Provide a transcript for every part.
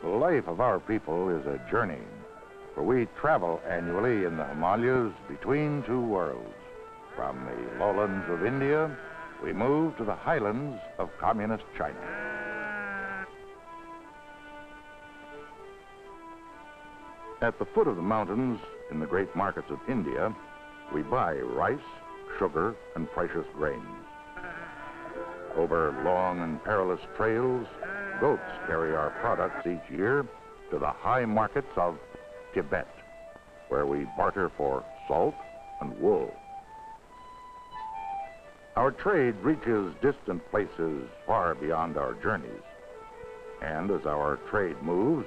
The life of our people is a journey, for we travel annually in the Himalayas between two worlds. From the lowlands of India, we move to the highlands of communist China. At the foot of the mountains, in the great markets of India, we buy rice, sugar, and precious grains. Over long and perilous trails, goats carry our products each year to the high markets of Tibet, where we barter for salt and wool. Our trade reaches distant places far beyond our journeys, and as our trade moves,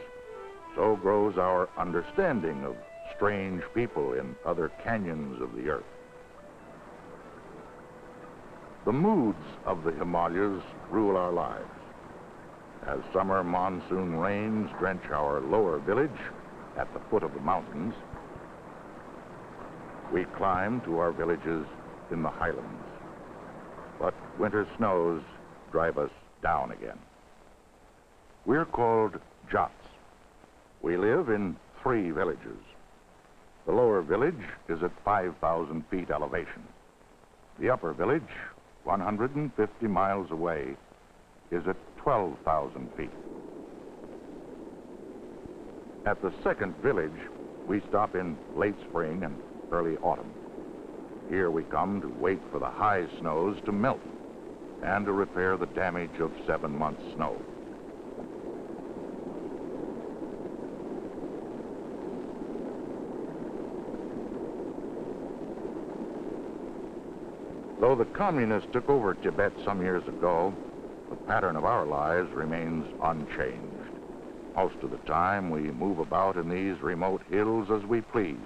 so grows our understanding of strange people in other canyons of the earth. The moods of the Himalayas rule our lives. As summer monsoon rains drench our lower village at the foot of the mountains, we climb to our villages in the highlands. But winter snows drive us down again. We're called Jats. We live in 3 villages. The lower village is at 5,000 feet elevation. The upper village, 150 miles away, is at 12,000 feet. At the second village, we stop in late spring and early autumn. Here we come to wait for the high snows to melt and to repair the damage of 7 months' snow. Though the communists took over Tibet some years ago, the pattern of our lives remains unchanged. Most of the time, we move about in these remote hills as we please.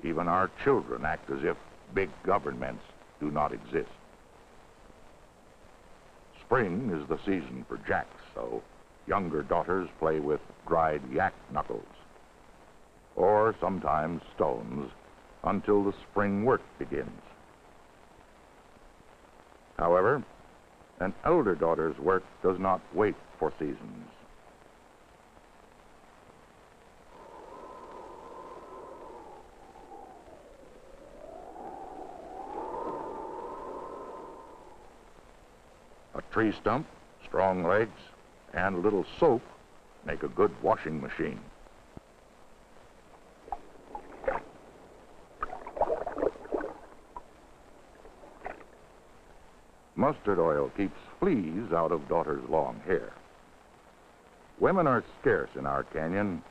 Even our children act as if big governments do not exist. Spring is the season for jacks, so younger daughters play with dried yak knuckles, or sometimes stones, until the spring work begins. However, an elder daughter's work does not wait for seasons. A tree stump, strong legs, and a little soap make a good washing machine. Mustard oil keeps fleas out of daughter's long hair. Women are scarce in our canyon.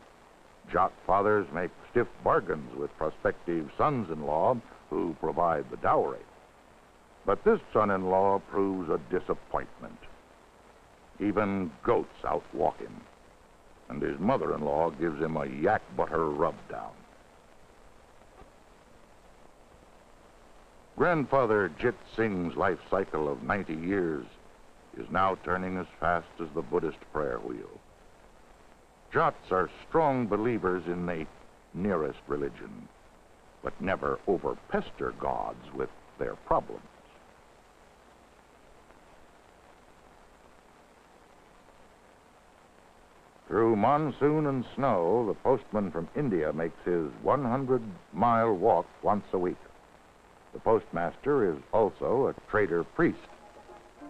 Jat fathers make stiff bargains with prospective sons-in-law who provide the dowry. But this son-in-law proves a disappointment. Even goats outwalk him, and his mother-in-law gives him a yak butter rub-down. Grandfather Jit Singh's life cycle of 90 years is now turning as fast as the Buddhist prayer wheel. Jats are strong believers in the nearest religion, but never overpester gods with their problems. Through monsoon and snow, the postman from India makes his 100-mile walk once a week. The postmaster is also a trader priest.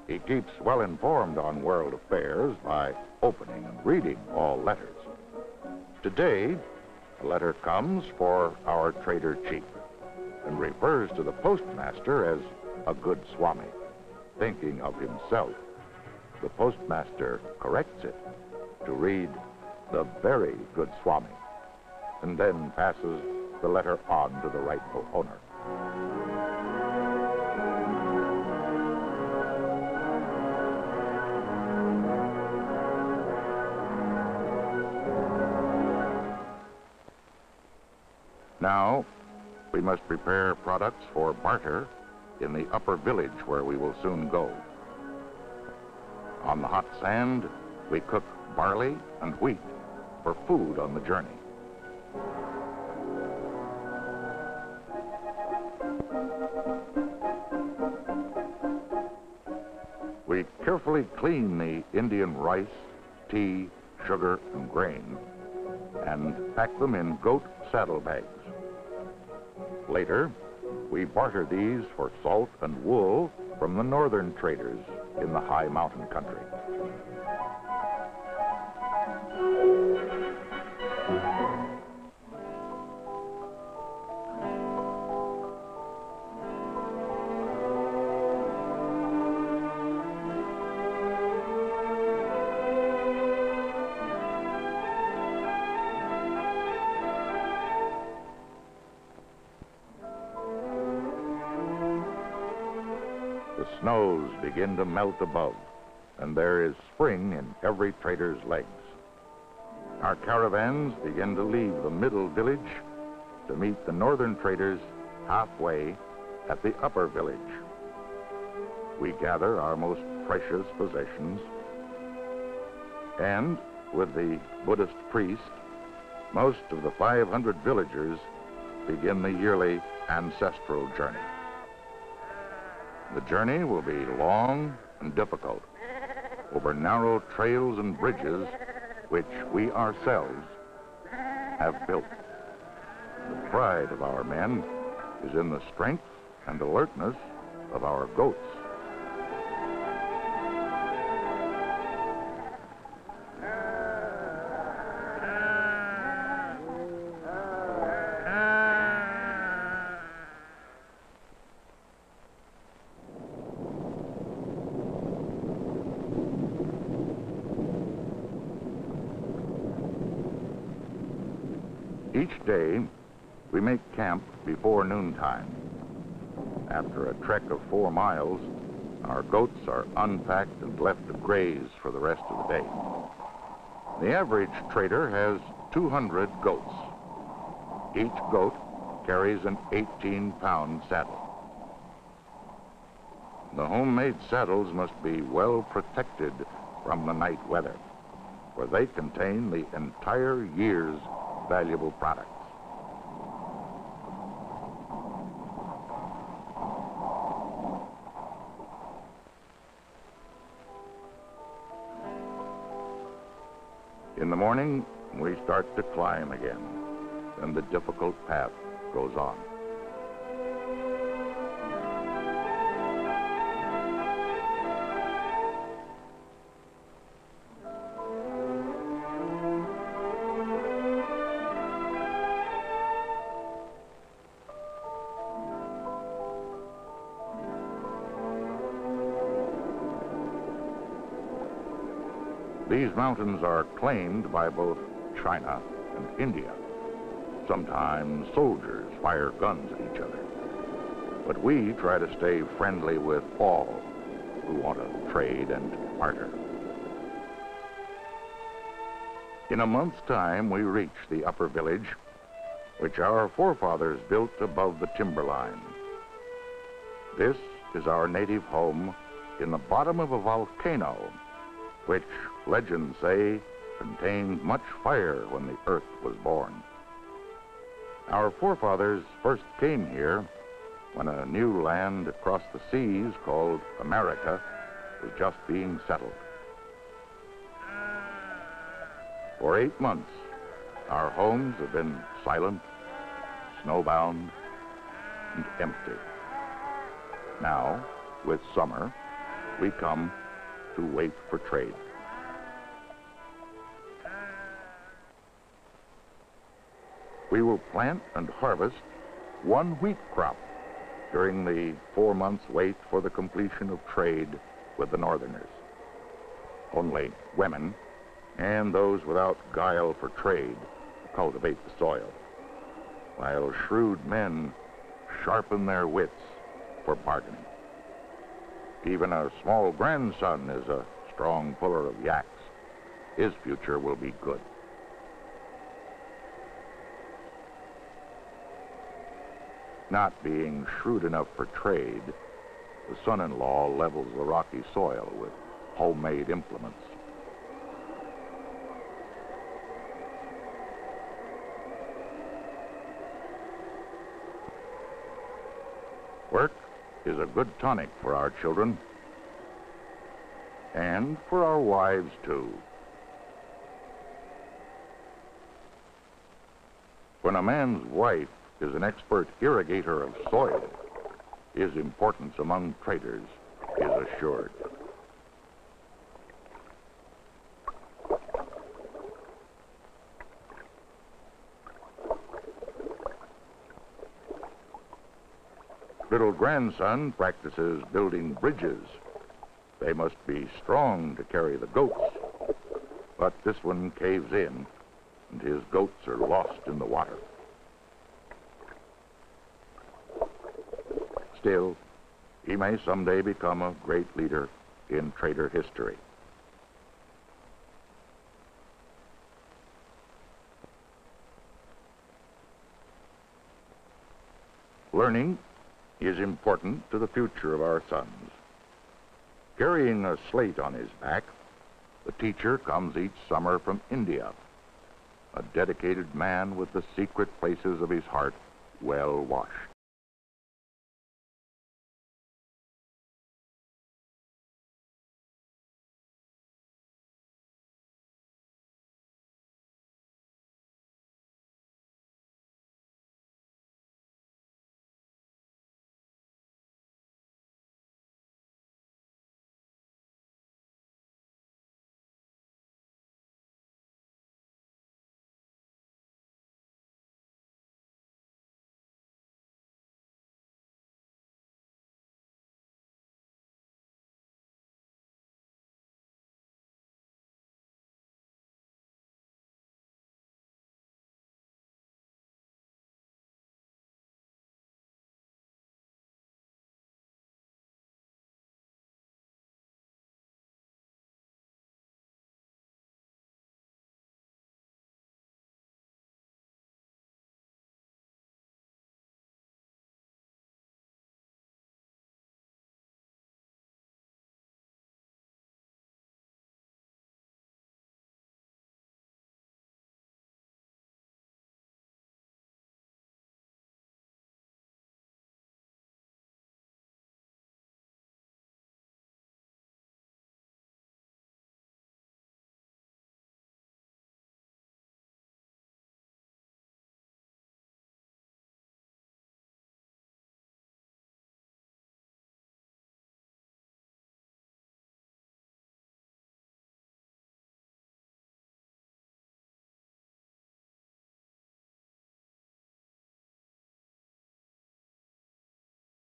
He keeps well informed on world affairs by opening and reading all letters. Today, a letter comes for our trader chief and refers to the postmaster as a good Swami. Thinking of himself, the postmaster corrects it to read the very good Swami, and then passes the letter on to the rightful owner. Now, we must prepare products for barter in the upper village where we will soon go. On the hot sand, we cook barley and wheat for food on the journey. We carefully clean the Indian rice, tea, sugar, and grain, and pack them in goat saddlebags. Later, we barter these for salt and wool from the northern traders in the high mountain country. The snows begin to melt above, and there is spring in every trader's legs. Our caravans begin to leave the middle village to meet the northern traders halfway at the upper village. We gather our most precious possessions, and with the Buddhist priest, most of the 500 villagers begin the yearly ancestral journey. The journey will be long and difficult, over narrow trails and bridges which we ourselves have built. The pride of our men is in the strength and alertness of our goats. Each day, we make camp before noontime. After a trek of 4 miles, our goats are unpacked and left to graze for the rest of the day. The average trader has 200 goats. Each goat carries an 18-pound saddle. The homemade saddles must be well protected from the night weather, for they contain the entire year's valuable products. In the morning, we start to climb again, and the difficult path goes on. These mountains are claimed by both China and India. Sometimes soldiers fire guns at each other. But we try to stay friendly with all who want to trade and barter. In a month's time, we reach the upper village, which our forefathers built above the timberline. This is our native home in the bottom of a volcano, which legends say contained much fire when the earth was born. Our forefathers first came here when a new land across the seas called America was just being settled. For 8 months, our homes have been silent, snowbound, and empty. Now, with summer, we come to wait for trade. We will plant and harvest 1 wheat crop during the 4 months wait for the completion of trade with the northerners. Only women and those without guile for trade cultivate the soil, while shrewd men sharpen their wits for bargaining. Even our small grandson is a strong puller of yaks. His future will be good. Not being shrewd enough for trade, the son-in-law levels the rocky soil with homemade implements. Work is a good tonic for our children, and for our wives, too. When a man's wife is an expert irrigator of soil, his importance among traders is assured. Little grandson practices building bridges. They must be strong to carry the goats, but this one caves in, and his goats are lost in the water. Still, he may someday become a great leader in trader history. Learning is important to the future of our sons. Carrying a slate on his back, the teacher comes each summer from India, a dedicated man with the secret places of his heart well washed.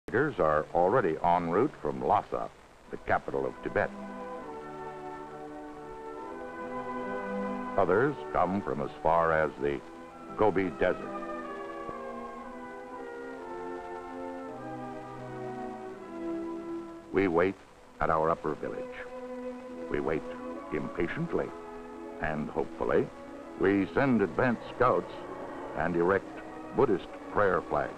Traders are already en route from Lhasa, the capital of Tibet. Others come from as far as the Gobi Desert. We wait at our upper village. We wait impatiently and hopefully. We send advance scouts and erect Buddhist prayer flags.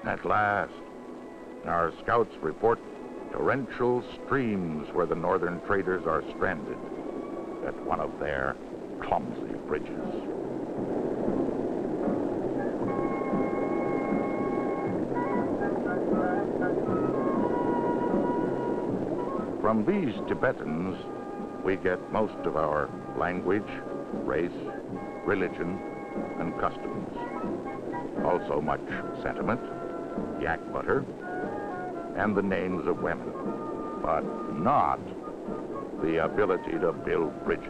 At last, our scouts report torrential streams where the northern traders are stranded at one of their clumsy bridges. From these Tibetans, we get most of our language, race, religion, and customs. Also much sentiment, yak butter, and the names of women, but not the ability to build bridges.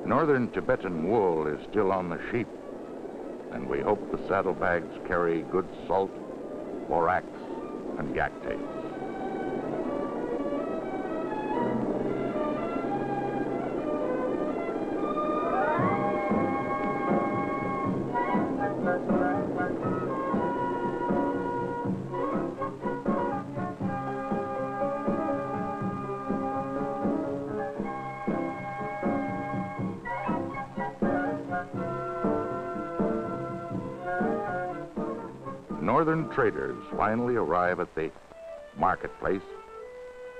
Northern Tibetan wool is still on the sheep, and we hope the saddlebags carry good salt, borax, and yak tails. Northern traders finally arrive at the marketplace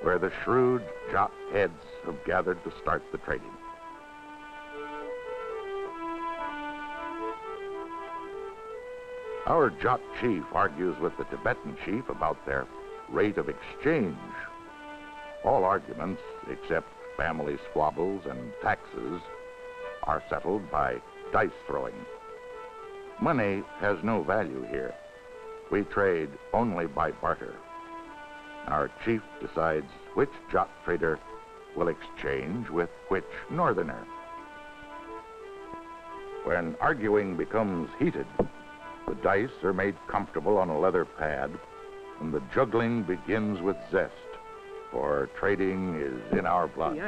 where the shrewd Jat heads have gathered to start the trading. Our Jat chief argues with the Tibetan chief about their rate of exchange. All arguments, except family squabbles and taxes, are settled by dice throwing. Money has no value here. We trade only by barter. Our chief decides which jot trader will exchange with which northerner. When arguing becomes heated, the dice are made comfortable on a leather pad, and the juggling begins with zest, for trading is in our blood.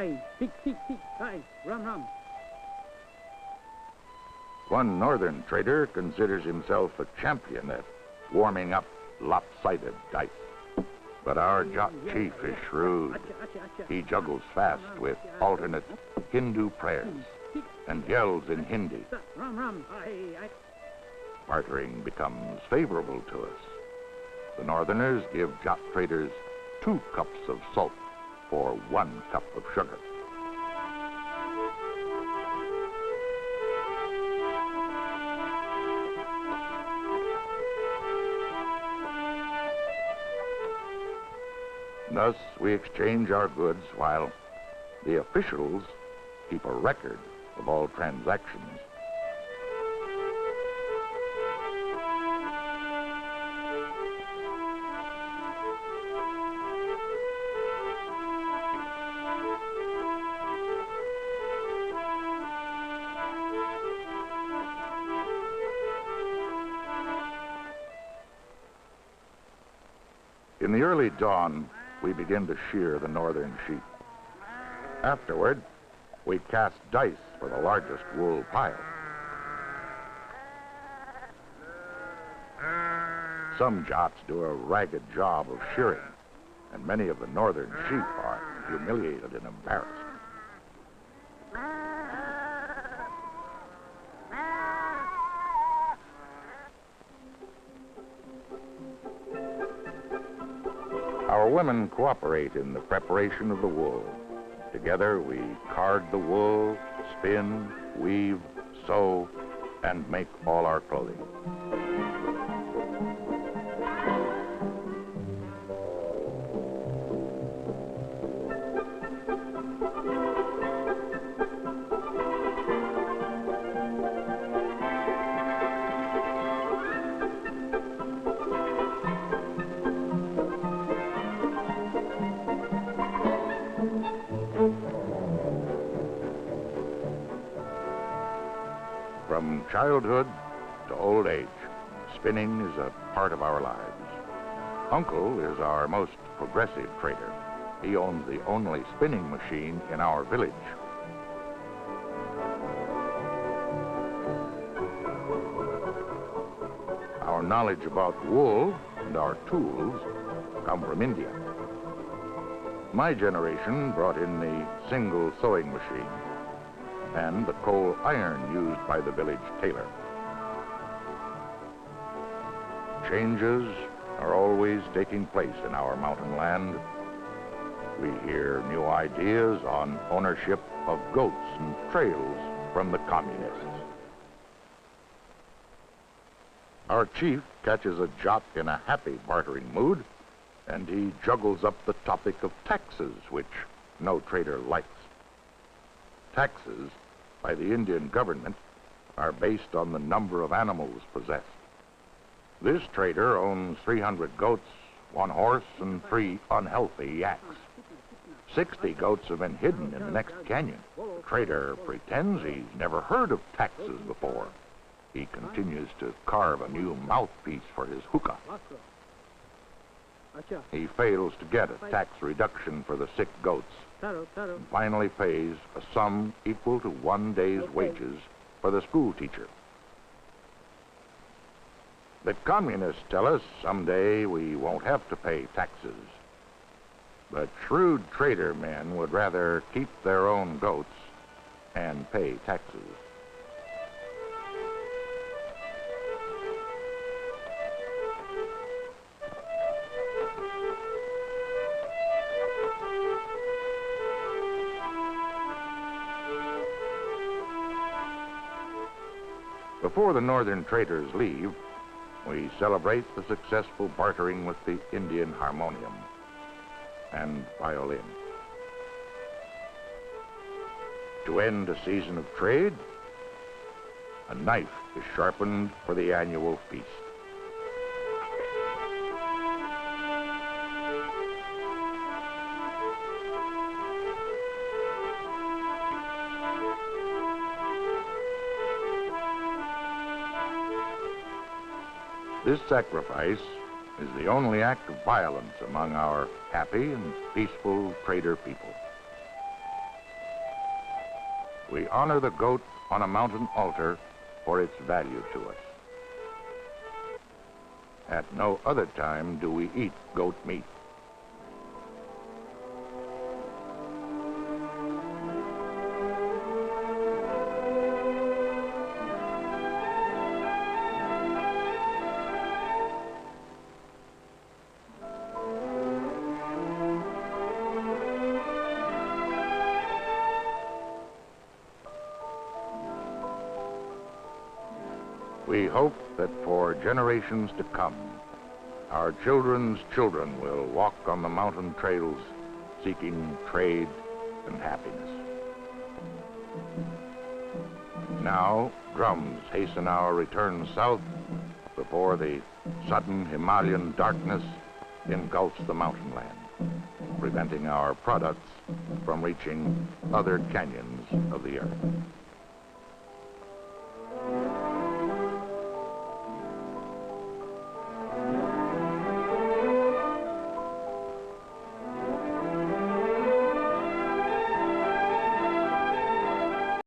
One northern trader considers himself a champion at warming up lopsided dice. But our jot chief is shrewd. He juggles fast with alternate Hindu prayers and yells in Hindi. Bartering becomes favorable to us. The northerners give jot traders 2 cups of salt for 1 cup of sugar. Thus, we exchange our goods while the officials keep a record of all transactions. In the early dawn, we begin to shear the northern sheep. Afterward, we cast dice for the largest wool pile. Some jots do a ragged job of shearing, and many of the northern sheep are humiliated and embarrassed. Our women cooperate in the preparation of the wool. Together, we card the wool, spin, weave, sew, and make all our clothing. From childhood to old age, spinning is a part of our lives. Uncle is our most progressive trader. He owns the only spinning machine in our village. Our knowledge about wool and our tools come from India. My generation brought in the single sewing machine and the coal iron used by the village tailor. Changes are always taking place in our mountain land. We hear new ideas on ownership of goats and trails from the communists. Our chief catches a jot in a happy bartering mood, and he juggles up the topic of taxes, which no trader likes. Taxes by the Indian government are based on the number of animals possessed. This trader owns 300 goats, 1 horse, and 3 unhealthy yaks. 60 goats have been hidden in the next canyon. The trader pretends he's never heard of taxes before. He continues to carve a new mouthpiece for his hookah. He fails to get a tax reduction for the sick goats, and finally pays a sum equal to 1 day's wages for the school teacher. The communists tell us someday we won't have to pay taxes. But shrewd trader men would rather keep their own goats and pay taxes. Before the northern traders leave, we celebrate the successful bartering with the Indian harmonium and violin. To end a season of trade, a knife is sharpened for the annual feast. This sacrifice is the only act of violence among our happy and peaceful trader people. We honor the goat on a mountain altar for its value to us. At no other time do we eat goat meat. We hope that for generations to come, our children's children will walk on the mountain trails seeking trade and happiness. Now, drums hasten our return south before the sudden Himalayan darkness engulfs the mountain land, preventing our products from reaching other canyons of the earth.